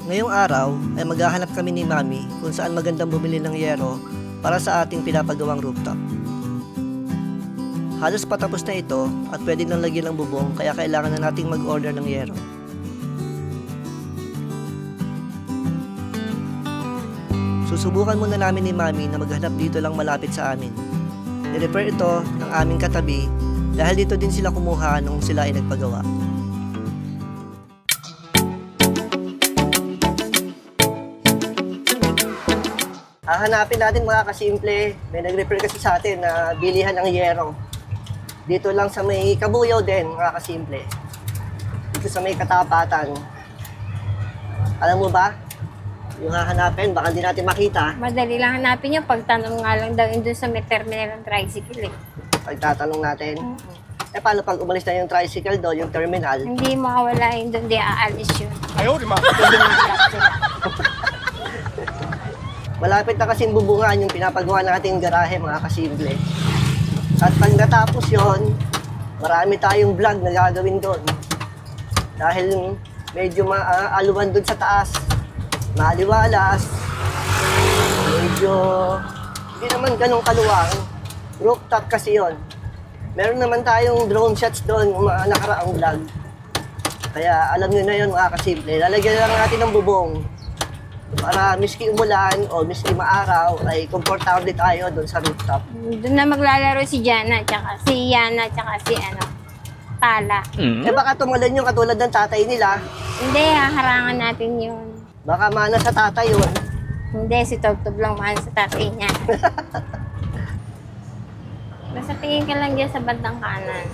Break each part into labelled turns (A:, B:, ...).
A: Ngayong araw ay maghahanap kami ni Mami kung saan magandang bumili ng yero para sa ating pinapagawang rooftop. Halos patapos na ito at pwede nang lagyan ng bubong kaya kailangan na nating mag-order ng yero. Susubukan muna namin ni Mami na maghanap dito lang malapit sa amin. Nirefer ito ng aming katabi dahil dito din sila kumuha nung sila ay nagpagawa. Hahanapin natin mga kasimple. May nag-refer kasi sa atin na bilihan ng yero. Dito lang sa may Kabuyaw din mga kasimple. Dito sa may Katapatan. Alam mo ba? Yung hahanapin, baka hindi natin makita.
B: Madali lang hanapin yung pagtanong nga lang daw yun dun sa may terminal ng tricycle eh.
A: Pagtatanong natin. Eh paano pag umalis na yung tricycle doon, yung terminal?
B: Hindi makawala yun dun, di aalis yun.
C: Ayaw, di ma.
A: Malapit na kasing bubungan yung pinapagawa nating garahe mga kasimple. At pag natapos yon, marami tayong vlog na gagawin doon. Dahil medyo maaluan doon sa taas, maliwalas, medyo hindi naman ganong kaluwang. Rooftop kasi yon. Meron naman tayong drone shots doon, mga nakaraang vlog. Kaya alam nyo na yun mga kasimple. Lalagyan lang natin ng bubong. Para miski umulan o miski maaraw ay komportable tayo doon sa rooftop.
B: Doon na maglalaro si Jana, tsaka si Yana, tsaka si Tala.
A: Eh baka tumalan yung katulad ng tatay nila.
B: Hindi, haharangan natin yun.
A: Baka mana sa tatay yun.
B: Hindi, si Tobtob lang mahal sa tatay niya. Basta tingin ka lang dyan sa bandang kanan.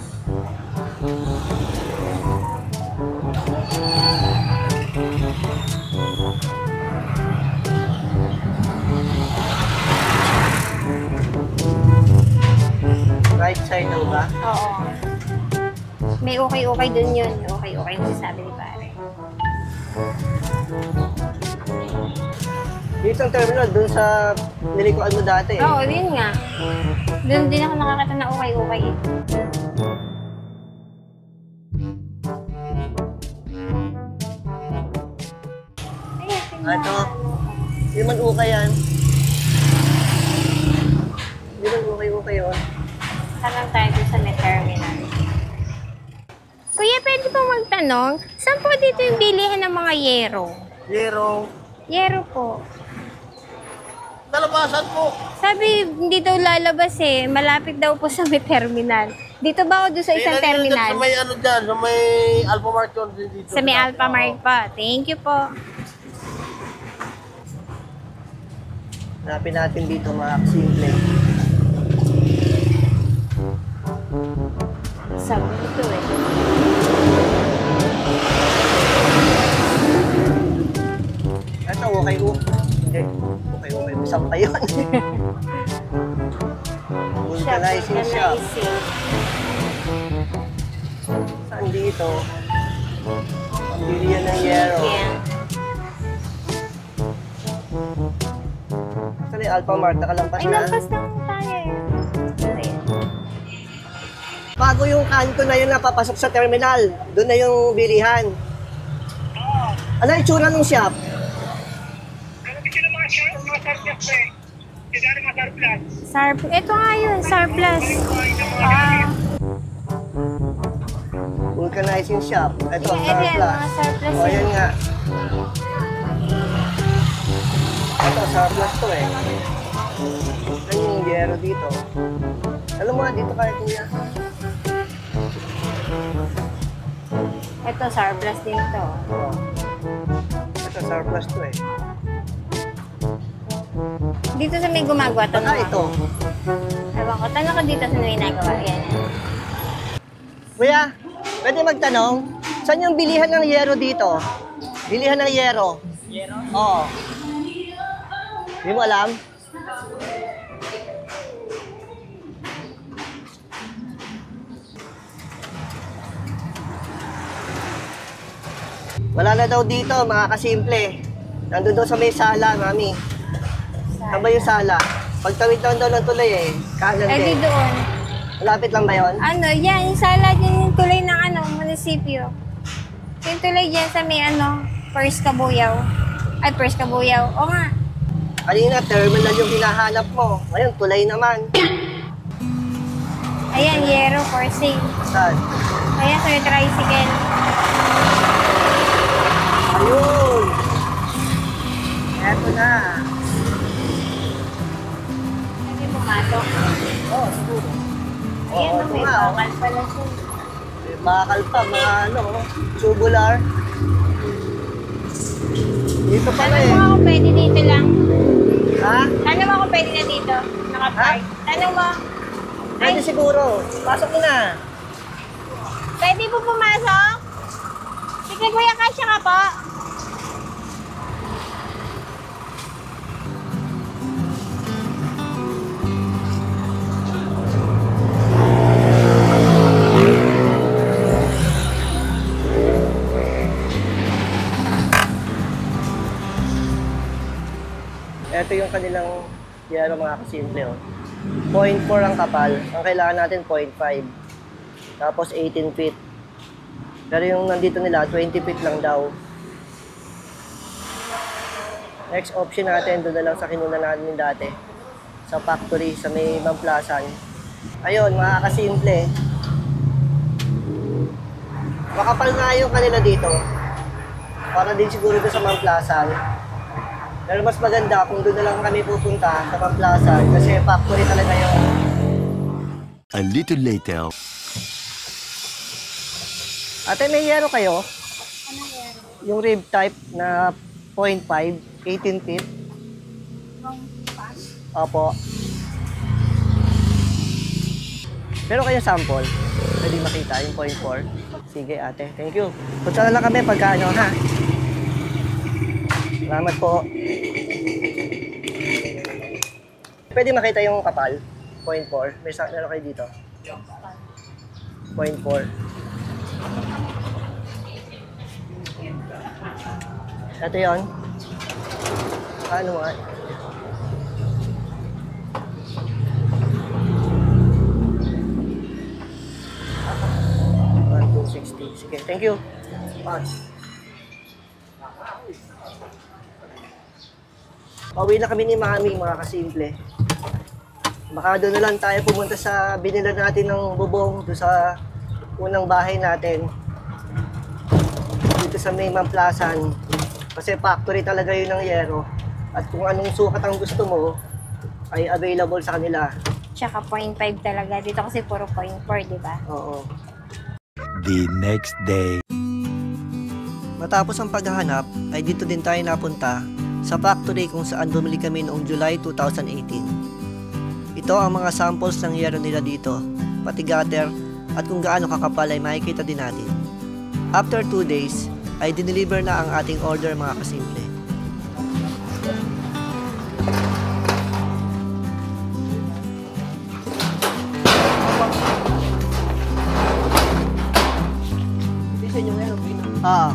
A: Right side daw ba?
B: Oo. May okay-okay dun yun. Okay-okay yung sabi ni pare.
A: Dito ang terminal, doon sa nilikuan mo dati.
B: Oo, yun nga. Doon din ako nakakita na okay-okay eh.
A: Ito, hindi man ukay yan. Hindi man ukay yun.
B: Tarang tayo doon sa may terminal. Kuya, pwede pa magtanong, saan po dito yung bilihan ng mga yero?
A: Yero.
B: Yero po.
C: Nalabasan po.
B: Sabi, hindi daw lalabas eh. Malapit daw po sa may terminal. Dito ba o doon sa isang terminal?
C: Sa may ano dyan, sa may Alphamart yun dito.
B: Sa may Alphamart pa. Thank you po.
A: Hanapin natin dito mga kasimple.
B: Sabi ito eh.
A: Ito, okay. Hindi, okay. Isang pa yun. Vulcanizing shop. Saan dito? Ang bilihan ng yero.
B: Yeah.
A: Actually, Alphamart, nakalampas
B: Ay,
A: na.
B: lampas na tayo eh. Ayan.
A: Bago yung kanto na yun napapasok sa terminal, doon na yung bilihan. Ano yung itsura ng shop?
B: Ito nga yun, Surplus. Ah,
A: Vulcanizing shop. Ito,
B: yan, mga
A: surplus.
B: surplus
A: O,
B: yun.
A: yan nga. Ito, surplus to eh. Ano yung yero dito? Alam mo nga, dito kaya kuya.
B: Ito, surplus din to.
A: Oh. Ito, surplus to eh.
B: Dito sa may gumagawa, tanong
A: Baka ito.
B: Ewan ko, tanong ko dito sa may nagawa. Yan.
A: Kuya, pwede magtanong, saan yung bilihan ng yero dito? Bilihan ng yero. Yero? Oo. Hindi mo alam? Wala na daw dito, mga kasimple. Nandun daw sa may sala, mami. Saan ba yung sala? Pagtawid lang daw ng tulay eh. Kanan
B: Eh, di
A: din.
B: doon.
A: Malapit lang ba yun?
B: Ano, yan, yung sala din yung tulay ng munisipyo. Yung tulay dyan sa may First Kabuyaw. Ay, first kabuyaw. O nga.
A: Kanina, terminal yung hinahanap mo. Ngayon, tulay naman.
B: Ayan, yero, coursing.
A: Saan?
B: Ayan, sir, tricycle.
A: Ayun! Eto na.
B: Hindi pumasok.
A: Oh, siguro.
B: Ayan,
A: Oo, ito
B: may
A: nga, oh.
B: bakal pala siya.
A: May bakal pa, mga ano, tubular. Dito pala
B: Tanong
A: eh.
B: mo ako pwede dito lang.
A: Ha?
B: Tanong mo ako pwede na dito. Nakapark. Tanong mo.
A: Pwede siguro. Pasok mo na.
B: Pwede po pumasok? Sige, kuya, kasya ka po.
A: Ito yung kanilang yero mga kasimple. Oh. 0.4 ang kapal. Ang kailangan natin 0.5. Tapos 18 feet. Pero yung nandito nila, 20 feet lang daw. Next option natin, doon na lang sa kinuna natin dati. Sa factory, sa may Mamplasan. Ayun, mga kasimple. Makapal nga yung kanila dito. Para din siguro doon sa Mamplasan. Pero mas maganda kung doon na lang kami pupunta sa Mamplasan kasi factory talaga yun.
D: A little later.
A: Ate, may yero kayo?
B: Anong yero?
A: Yung rib type na 0.5, 18 feet. Opo. Pero kayo sample, pwede makita yung 0.4. Sige ate, thank you. Punta na lang kami pagka ano ha. Salamat po. Pwede makita yung kapal, 0.4. Meron kayo dito. 0.4. Ito yun. Ano nga? Sige, thank you. Pauwi na kami ni Mami, mga kasimple. Baka doon na lang tayo pumunta sa binila natin ng bubong, doon sa unang bahay natin. Dito sa may Mamplasan. Kasi factory talaga yun ng yero. At kung anong sukat ang gusto mo, ay available sa kanila.
B: Tsaka 0.5 talaga. Dito kasi puro 0.4, di ba?
A: Oo.
D: The next day.
A: Matapos ang paghahanap, ay dito din tayo napunta sa factory kung saan bumili kami noong July 2018. Ito ang mga samples ng yero nila dito, pati gutter at kung gaano kakapal ay makikita din natin. After 2 days, ay dineliver na ang ating order mga kasimple. Ah,